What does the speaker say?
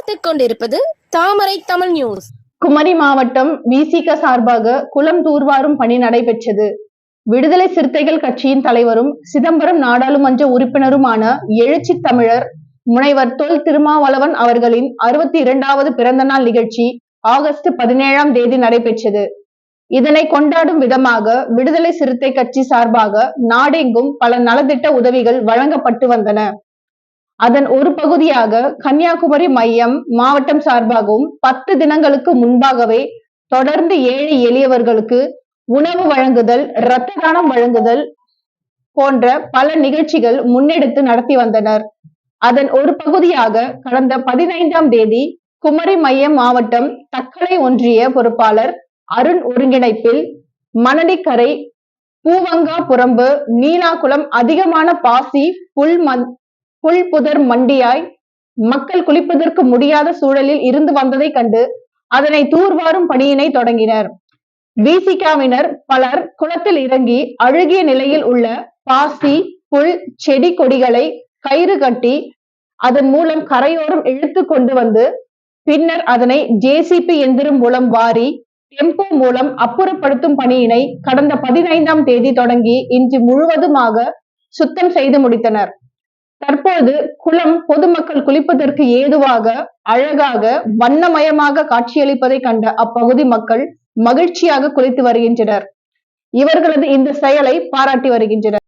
பார்த்துக் கொண்டிருப்பது தாமரை தமிழ் நியூஸ். குமரி மாவட்டம் விசிக சார்பாக குளம் தூர்வாரும் பணி நடைபெற்றது. விடுதலை சிறுத்தைகள் கட்சியின் தலைவரும் சிதம்பரம் நாடாளுமன்ற உறுப்பினருமான எழுச்சி தமிழர் முனைவர் தொல் திருமாவளவன் அவர்களின் 62வது பிறந்த நாள் நிகழ்ச்சி ஆகஸ்ட் 17ஆம் தேதி நடைபெற்றது. இதனை கொண்டாடும் விதமாக விடுதலை சிறுத்தை கட்சி சார்பாக நாடெங்கும் பல நலத்திட்ட உதவிகள் வழங்கப்பட்டு வந்தன. அதன் ஒரு பகுதியாக கன்னியாகுமரி மையம் மாவட்டம் சார்பாகவும் 10 தினங்களுக்கு முன்பாகவே தொடர்ந்து ஏழை எளியவர்களுக்கு உணவு வழங்குதல், இரத்த தானம் வழங்குதல் போன்ற பல நிகழ்ச்சிகள் முன்னெடுத்து நடத்தி வந்தனர். அதன் ஒரு பகுதியாக கடந்த 15ஆம் தேதி குமரி மையம் மாவட்டம் தக்கலை ஒன்றிய பொறுப்பாளர் அருண் ஒருங்கிணைப்பில் மணலிக்கரை, பூவங்கா புறம்பு, நீலாகுளம் அதிகமான பாசி, புல் புதர் மண்டியாய் மக்கள் குளிப்பதற்கு முடியாத சூழலில் இருந்து வந்ததை கண்டு அதனை தூர்வாரும் பணியினை தொடங்கினர். விசிகாவினர் பலர் குளத்தில் இறங்கி அழுகிய நிலையில் உள்ள பாசி, புல், செடி கொடிகளை கயிறு கட்டி அதன் மூலம் கரையோரம் இழுத்து கொண்டு வந்து பின்னர் அதனை ஜேசிபி எந்திரம் மூலம் வாரி டெம்போ மூலம் அப்புறப்படுத்தும் பணியினை கடந்த 15ஆம் தேதி தொடங்கி இன்று முழுவதுமாக சுத்தம் செய்து முடித்தனர். தற்போது குளம் பொதுமக்கள் குளிப்பதற்கு ஏதுவாக அழகாக வண்ணமயமாக காட்சியளிப்பதை கண்ட அப்பகுதி மக்கள் மகிழ்ச்சியாக குளித்து வருகின்றனர். இவர்களது இந்த செயலை பாராட்டி வருகின்றனர்.